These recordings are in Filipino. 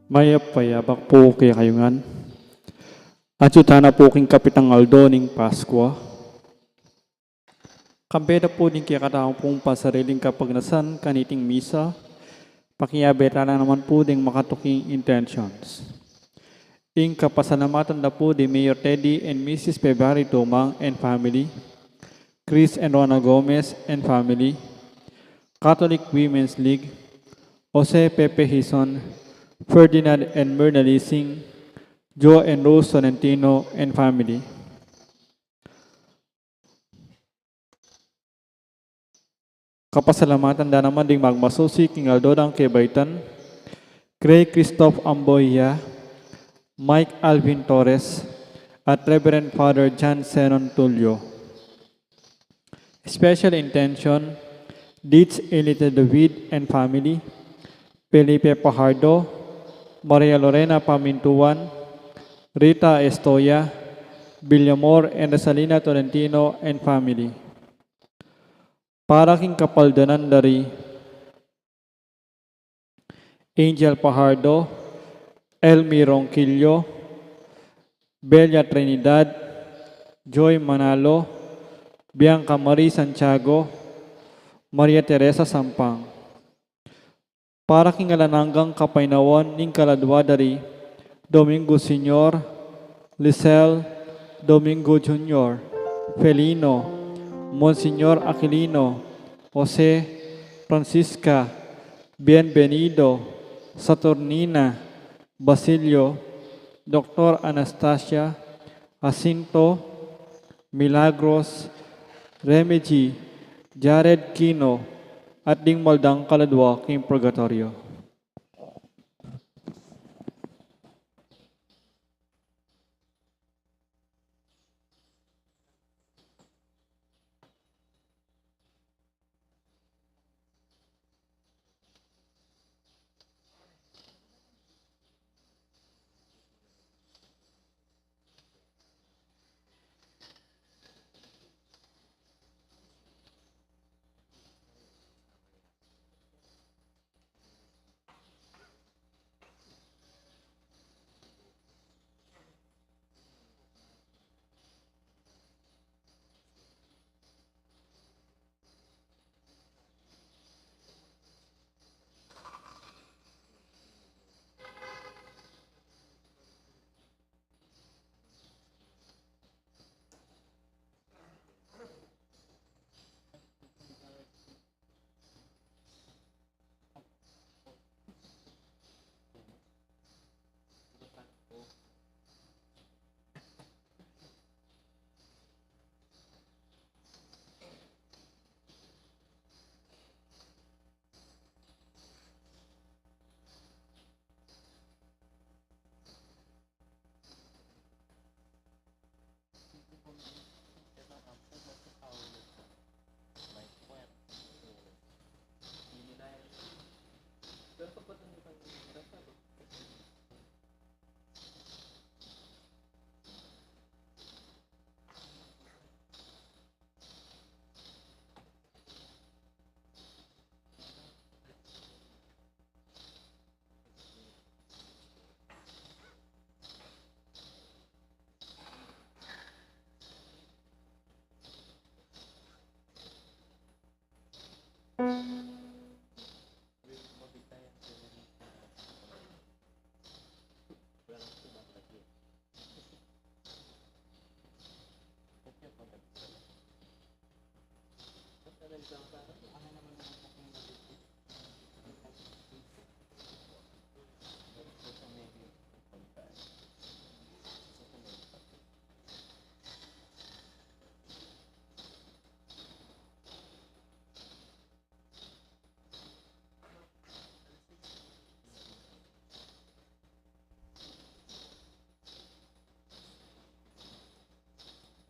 Mayapayabak po kaya kayo ngan. At na po king Kapitang Aldo ning Paskwa. Kambeda po din kaya kataong pong pasariling kapagnasan kaniting misa. Pakiyabeta na naman po ding makatuking intentions. Ing kapasalamatan na po di Mayor Teddy and Mrs. February Tomang and family. Chris and Rona Gomez and family. Catholic Women's League. Jose Pepe Hison. Ferdinand and Myrna Lising. Joe and Rose Sonentino and family. Kapasalamatan na naman ding magmasusi king Aldodang Kebaitan, Craig Christoph Amboya, Mike Alvin Torres, at Reverend Father John Senon Tulio. Special intention, Deeds Elite David and family, Felipe Pajardo, Maria Lorena Pamintuan, Rita Estoya, Villamor and Rosalina Tolentino and family. Para king kapaldanan dari Angel Pajardo, Elmi Ronquillo, Bella Trinidad, Joy Manalo, Bianca Marie Santiago, Maria Teresa Sampang. Para king alananggang kapainawan ning kaladwa dari Domingo Senior, Lisel, Domingo Junior, Felino, Monsignor Aquilino, Jose, Francisca, Bienvenido, Saturnina, Basilio, Dr. Anastasia, Jacinto, Milagros, Remigi, Jared Kino, at ding maldang kaladwa king purgatorio.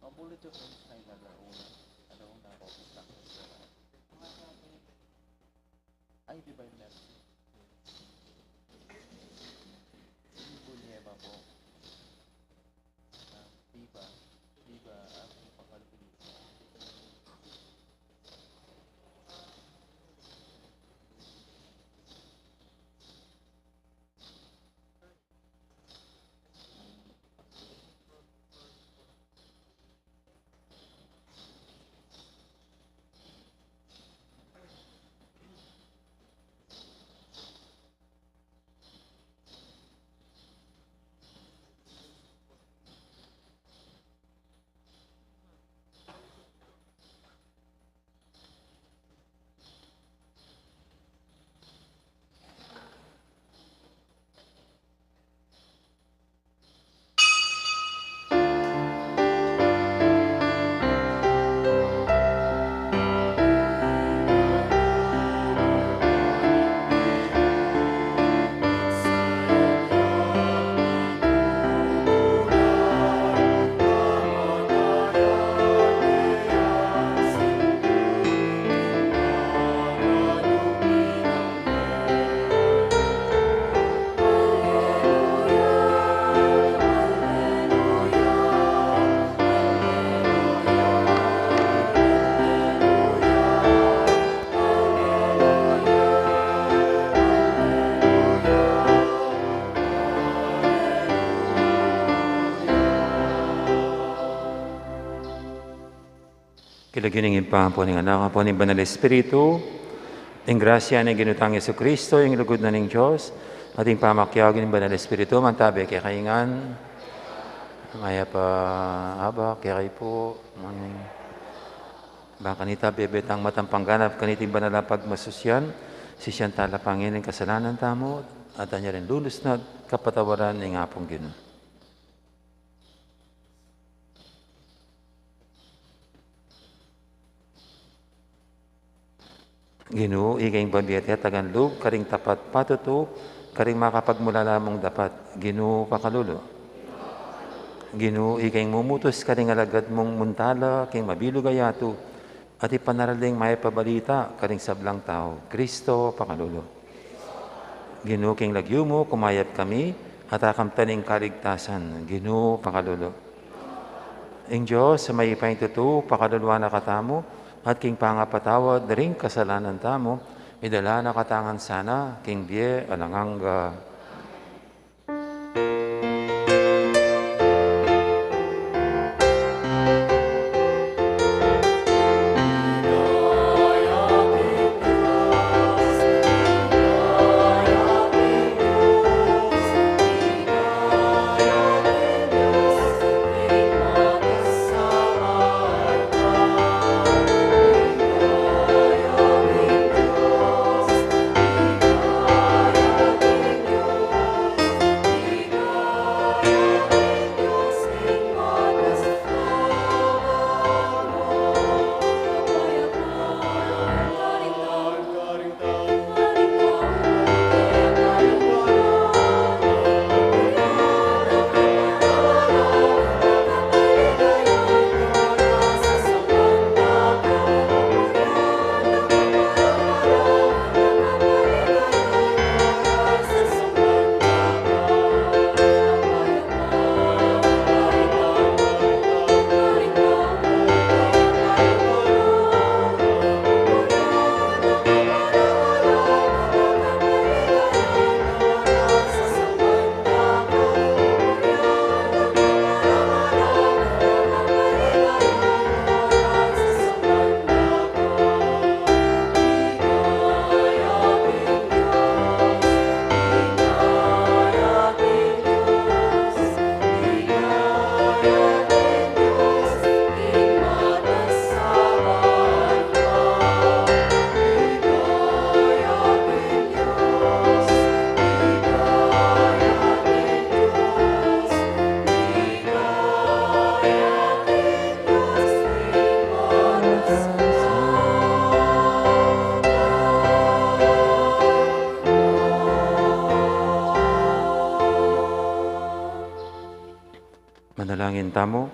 Mabulit yung Einstein na alauna ako sa ay, di ba yung Mercy? Bunyeba po. Diba? Diba ang pangalpilis? Kilagin pa po ng anak po ng Banal Espiritu, ng grasya ng ginutang Yesu Kristo, yung lugod na ng Diyos, ating pamakyagin ng Banal Espiritu, mantabi kay kaingan, maya pa haba, kay kayo po, baka kanita bebetang matampangganap, kaniting banalapag masusyan, si siyang talapangin ng kasalanan tamo, at anya rin lulus na kapatawaran ng apong Ginoo. Ginoo, igayng babiyate at taganlog, karing tapat patuto, karing makapagmula lamang dapat. Ginoo, pakalulo. Ginoo, igayng mumutos karing alagad mong muntala, king mabilog ayato, at ipanaraling may pabalita, karing sablang tao. Kristo, pakalulo. Ginoo, king lagyo mo, kumayat kami, at akamtaning kaligtasan. Ginoo, pakalulo. Ing Diyos, sa may ipaintuto, pakaluluwa na katamo, at king pangapatawad na rin kasalanan tamo, idala na katangan sana, king biye alanganga. Manalangin tamo.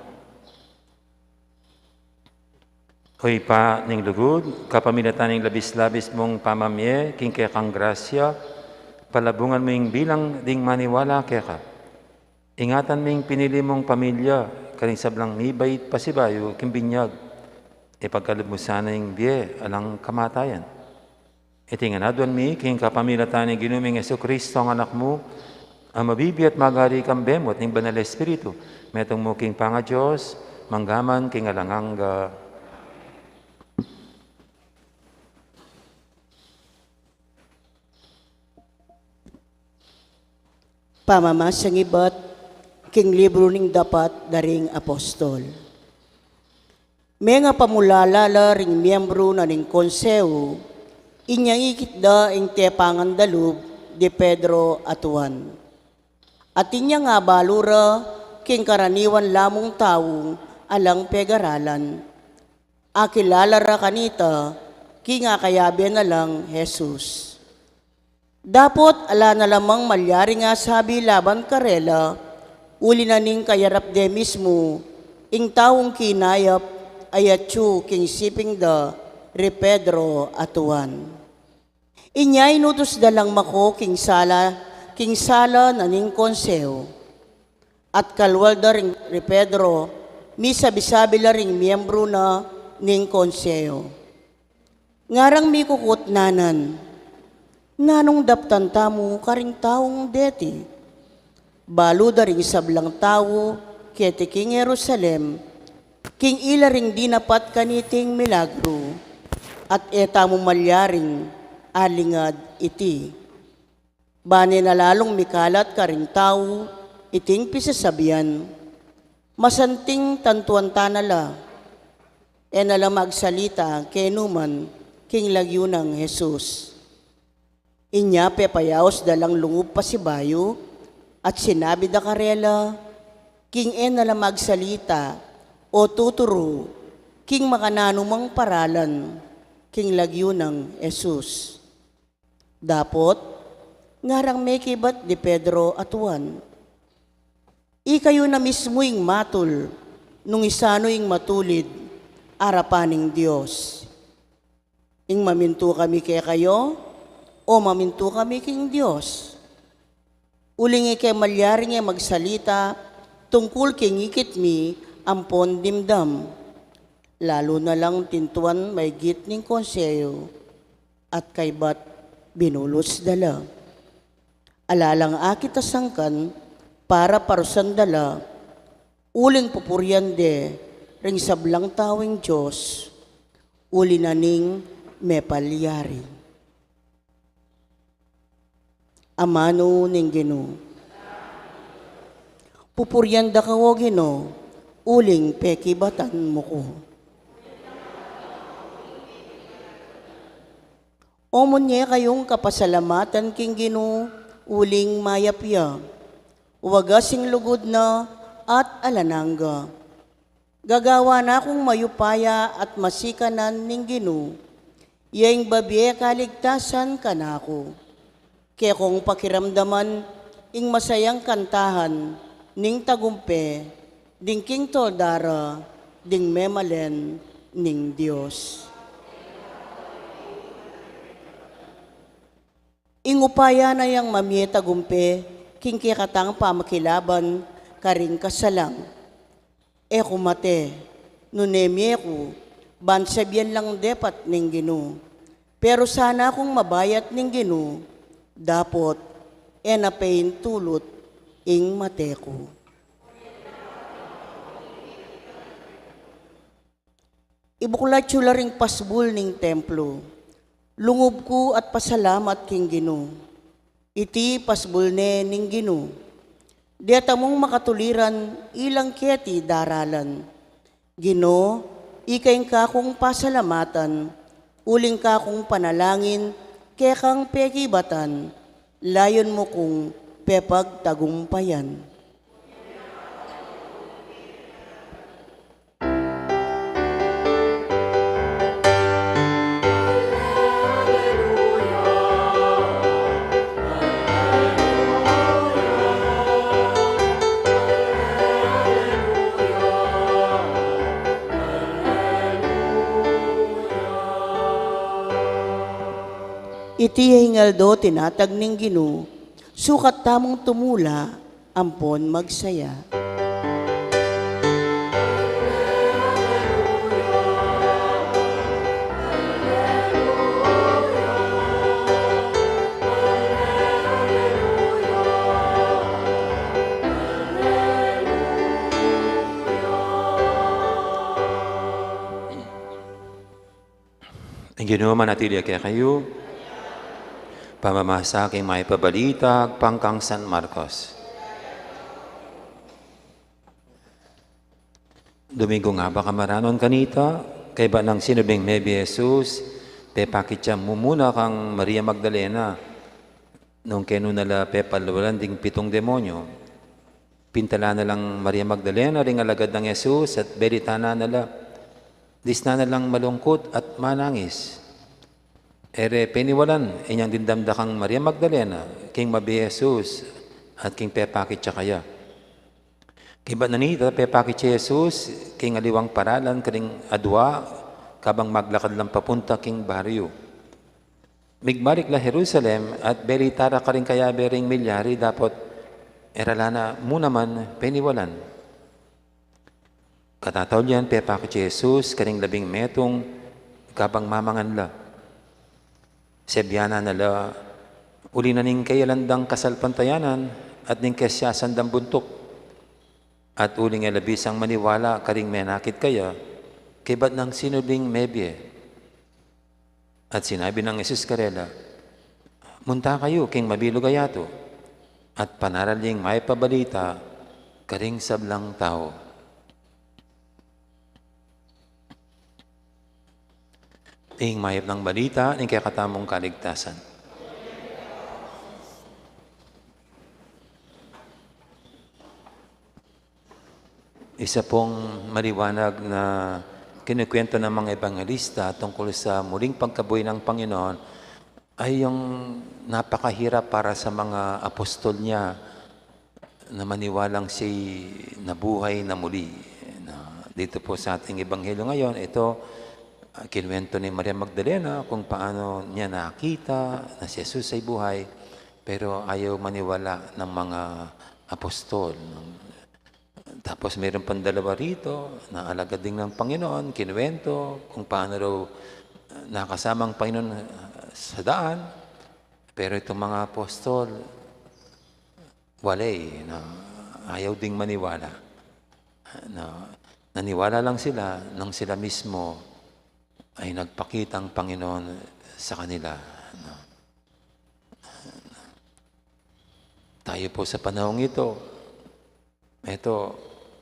Hoy pa ning lugod, kapamilatan ning labis-labis mong pamamye, king kaya kang grasya, palabungan mo yung bilang ding maniwala kaya ka. Ingatan mo yung pinili mong pamilya, karing sablang ngibay pasibayo, kimbinyag. Ipagkalab mo sana yung biye, alang kamatayan. Itinganadwan mi, king kapamilatan ning ginuming Yesu Kristo ang anak mo, ang mabibi at magari kang bemot ng Banal Espiritu, metong mo king panga Diyos, manggaman king alanganga. Pamamasang ibat, king libro ning dapat daring apostol. May nga pamulalala ring miyembro na ning konseho, inyang ikitda ing tepangan dalub di Pedro at Juan. At inya nga balura, king karaniwan lamong taong alang pegaralan. Akilala ra kanita, king akayabi na lang Jesus. Dapot ala na lamang malyari nga sabi laban karela, uli na ning kayarap de mismo, ing taong kinayap ayatsu king siping da re Pedro at Juan. Inya inutos dalang mako king sala na ning konseho. At kalwal da ring re Pedro, misabi-sabi la ring miyembro na ning konseho. Ngarang mi kukut nanan, nanong daptan tamo karing taong deti. Balo da ring sablang tao, kete king Jerusalem, king ilaring dinapat kaniting milagro, at eta mo malyaring alingad iti. Bane na lalong mikalat ka ring tao, iting pisasabihan, masanting tantuan tanala, e nala magsalita kenuman king lagyo ng Jesus. Inya pepayaos dalang lungub pa si bayo, at sinabi da karela, king nala magsalita, o tuturo, king makananumang paralan, king lagyo ng Jesus. Dapot, ngarang may kibat di Pedro at Juan. Ikayo na mismo'ing matul, nung isano'ing matulid, arapaning Diyos. Ing maminto kami kay kayo, o maminto kami king Diyos. Uling ikay malyaring magsalita, tungkol king ikit mi, ampon dimdam. Lalo na lang tintuan may git ning konseyo, at kaybat binulos dala. Alalang akit asangkan, para parusan dala, uling pupuryan de, ring sablang tawing Diyos, uli na ning mepalyari. Amano ning Ginoo. Pupuryan da kawo Ginoo, uling pekibatan mo ko. Omon niya kayong kapasalamatan king Ginoo, uling mayapya, wagasing lugod na at alanangga. Gagawa na akong mayupaya at masikanan ning Ginoo, yaing babiye kaligtasan kanako. Kaya kung pakiramdaman, ing masayang kantahan, ning tagumpe, ding king toldara, ding memalen, ning Diyos. Ingupaya na yang mamye tagumpe, king kikatang pamakilaban, karing kasalang. E kumate, nunemye ko, bansabyan lang depat ning Ginoo. Pero sana akong mabayat ning Ginoo, dapot, napain tulot, ing mateko. Ibuklat yula ring pasbul ning templo, lungob ko at pasalamat king Ginoo. Iti pasbul ne ning Ginoo. Diata mong makatuliran ilang keti daralan. Ginoo, ikaing kakong pasalamatan, uling kakong panalangin, kekang pekibatan, layon mo kong pepagtagumpayan. Iti hingaldo tinatag ning Ginoo, sukat tamong tumula, ampon magsaya. Ang Ginoo manatili kaya kayo, pamamasa kay may pabalitag pangkang San Marcos. Domingo nga ba kamaranon kanita, kay ba nang sinubing Maybe Jesus, pepakitya mo muna kang Maria Magdalena, nung keno nala pepalwalan ding 7 demonyo. Pintala na lang Maria Magdalena, ring alagad ng Jesus, at beritana nala, disna na lang malungkot at manangis. Ere peniwalan, inyang dindamdakang Maria Magdalena, king Mabi Jesus, at king pepakit siya kaya. Kiba na nita, pepakit si Jesus, king aliwang paralan, karing adwa, kabang maglakad lang papunta king baryo. Migmarik la Jerusalem, at belitara ka rin kaya bering milyari, dapat eralana mo naman peniwalan. Katataw yan, pepakit si Jesus, karing 11 metong, kabang mamangan la. Sebyana nala, uli na ning kayalandang kasalpantayanan at ning kesya sandang buntok. At uling labisang maniwala karing menakit kaya, kay ba't nang sinuling mebye? At sinabi ng Isis Karela, munta kayo king mabilog ayato, at panaraling may pabalita karing sablang tao. Ing mayap ng balita, ing kakatamong kaligtasan. Isa pong maliwanag na kinukwento ng mga ebangelista tungkol sa muling pagkabuhay ng Panginoon ay yung napakahirap para sa mga apostol niya na maniwalang si nabuhay na muli. Dito po sa ating ebanghelyo ngayon, ito kinuwento ni Maria Magdalena kung paano niya nakita na si Jesus ay buhay, pero ayaw maniwala ng mga apostol. Tapos mayroon pang dalawa rito na alagad din ng Panginoon, kinuwento kung paano raw nakasama ang Panginoon sa daan. Pero itong mga apostol, walay, na ayaw ding maniwala. Naniwala lang sila nang sila mismo ay nagpakita ang Panginoon sa kanila. Tayo po sa panahong ito,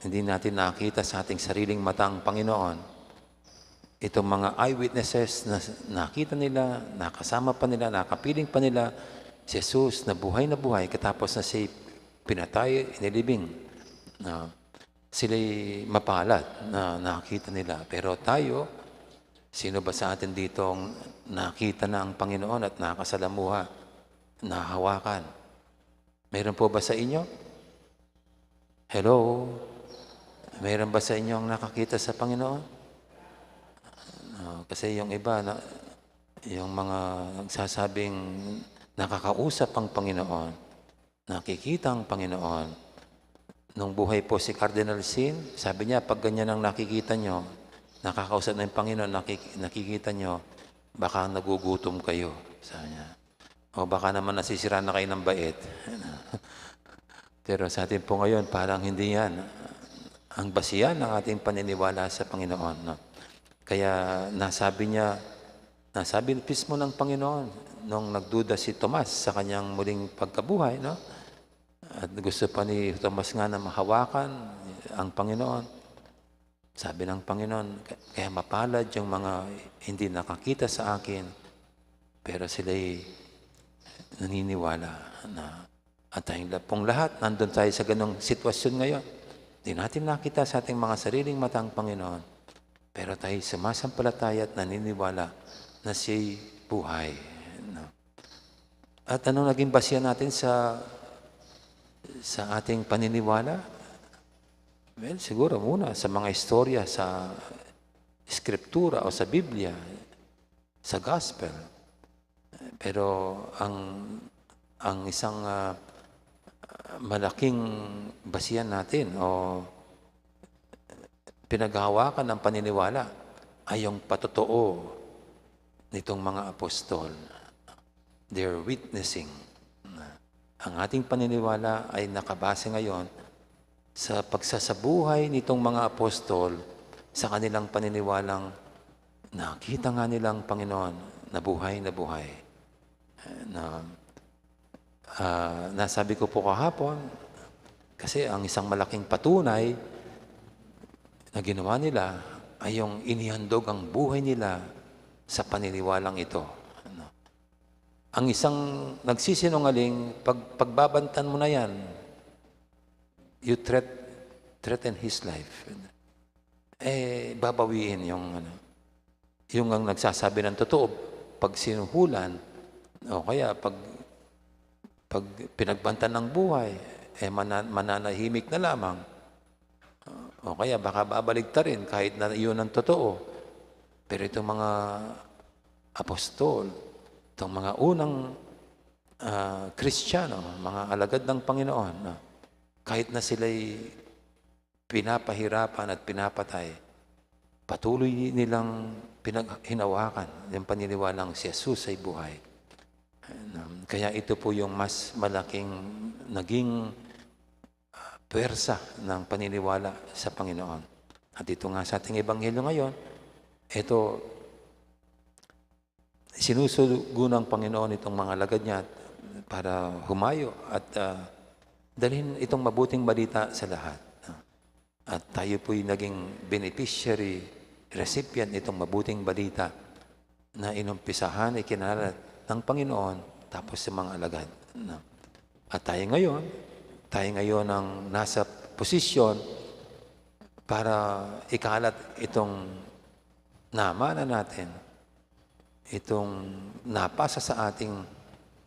hindi natin nakita sa ating sariling mata ang Panginoon. Itong mga eyewitnesses na nakita nila, nakasama pa nila, nakapiling pa nila, si Jesus na buhay katapos na siya pinatay, inilibing. Sila'y mapalad na nakita nila. Pero tayo, sino ba sa atin dito ang nakita na ang Panginoon at nakasalamuha, nahawakan? Mayroon po ba sa inyo? Hello? Mayroon ba sa inyo ang nakakita sa Panginoon? Kasi yung iba, yung mga nagsasabing nakakausap ang Panginoon, nakikita ang Panginoon. Nung buhay po si Cardinal Sin, sabi niya, pag ganyan ang nakikita nyo, nakakausap na yung Panginoon, nakikita nyo, baka nagugutom kayo. Sabi niya. O baka naman nasisira na kayo ng bait. Pero sa atin po ngayon, parang hindi yan ang basihan ng ating paniniwala sa Panginoon. No? Kaya nasabi mismo ng Panginoon nung nagduda si Tomas sa kanyang muling pagkabuhay. No? At gusto pa ni Tomas nga na mahawakan ang Panginoon. Sabi ng Panginoon, kaya mapalad yung mga hindi nakakita sa akin, pero sila'y naniniwala na. At tayong pong lahat, nandun tayo sa ganong sitwasyon ngayon. Hindi natin nakita sa ating mga sariling mata ang Panginoon. Pero tayo sumasampalataya at naniniwala na siya'y buhay. No? At anong naging basihan natin sa ating paniniwala? Well, siguro muna sa mga istorya sa Skriptura o sa Biblia, sa Gospel. Pero ang isang malaking basihan natin o pinaghahawakan ng paniniwala ay yung patotoo nitong mga apostol. They're witnessing. Ang ating paniniwala ay nakabase ngayon sa pagsasabuhay nitong mga apostol sa kanilang paniniwalang nakita nga nilang Panginoon na buhay na buhay. Nasabi ko po kahapon, kasi ang isang malaking patunay na ginawa nila ay yung inihandog ang buhay nila sa paniniwalang ito. Ang isang nagsisinungaling, pagbabantan mo na yan, you threaten his life. Babawiin yung ang nagsasabi ng totoo, pag sinuhulan, o kaya pag pinagbantan ng buhay, mananahimik na lamang. O kaya baka babaligtarin kahit na yun ang totoo. Pero itong mga apostol, itong mga unang Kristiyano, mga alagad ng Panginoon, kahit na sila'y pinapahirapan at pinapatay, patuloy nilang hinawakan yung paniniwalang si Jesus ay buhay. Kaya ito po yung mas malaking naging puwersa ng paniniwala sa Panginoon. At ito nga sa ating Ebanghelyo ngayon, ito, sinusugo ng Panginoon itong mga lagad niya para humayo at dalhin itong mabuting balita sa lahat. At tayo po'y naging beneficiary, recipient itong mabuting balita na inumpisahan, ikinalat ng Panginoon tapos sa mga alagad. At tayo ngayon ang nasa posisyon para ikalat itong namana natin, itong napasa sa ating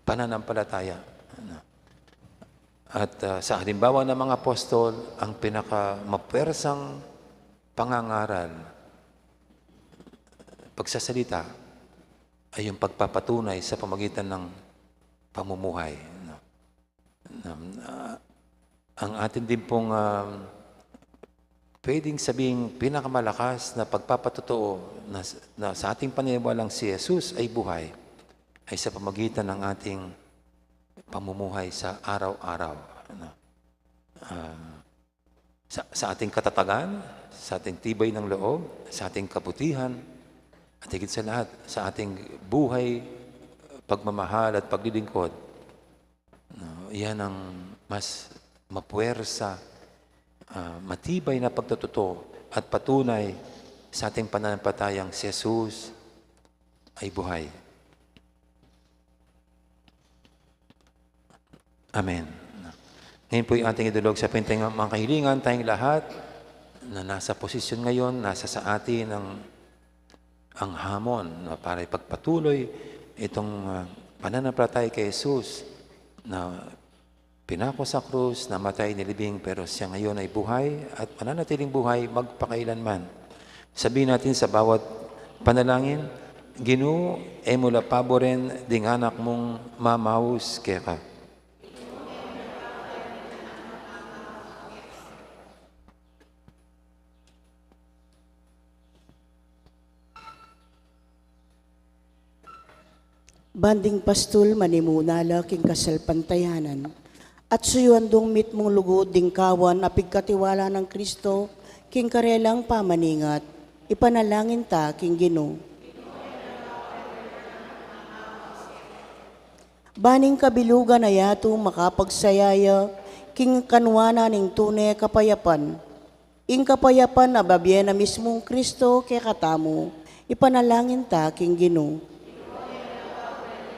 pananampalataya. At sa halimbawa ng mga apostol, ang pinakamapwersang pangangaral, pagsasalita, ay yung pagpapatunay sa pamagitan ng pamumuhay. Ang atin din pong pwedeng sabing pinakamalakas na pagpapatotoo na sa ating paniniwalang si Jesus ay buhay, ay sa pamagitan ng ating pamumuhay sa araw-araw. Sa ating katatagan, sa ating tibay ng loob, sa ating kabutihan, at higit sa lahat, sa ating buhay, pagmamahal at paglilingkod. Yan ang mas mapuwersa, matibay na pagtotoo at patunay sa ating pananampalatayang si Jesus ay buhay. Amen. Ngayon po yung ating idulog sa pinteng mga kahilingan, tayong lahat na nasa posisyon ngayon, nasa sa atin ang hamon na para ipagpatuloy itong pananampalataya kay Jesus na pinako sa krus, namatay, nilibing, pero siya ngayon ay buhay at mananatiling buhay magpakailanman. Sabihin natin sa bawat panalangin, Ginoo, emula paboren ding anak mong mamaus keka. Banding pastul manimunala king kasalpantayanan, at suyandong mit mong lugod ding kawan apig katiwala ng Kristo, king karelang pamaningat, ipanalangin ta king Ginoo. Baning kabilugan na yato makapagsayaya, king kanwana ning tunay kapayapan, ing kapayapan na babye na mismong Kristo kay katamo, ipanalangin ta king Ginoo.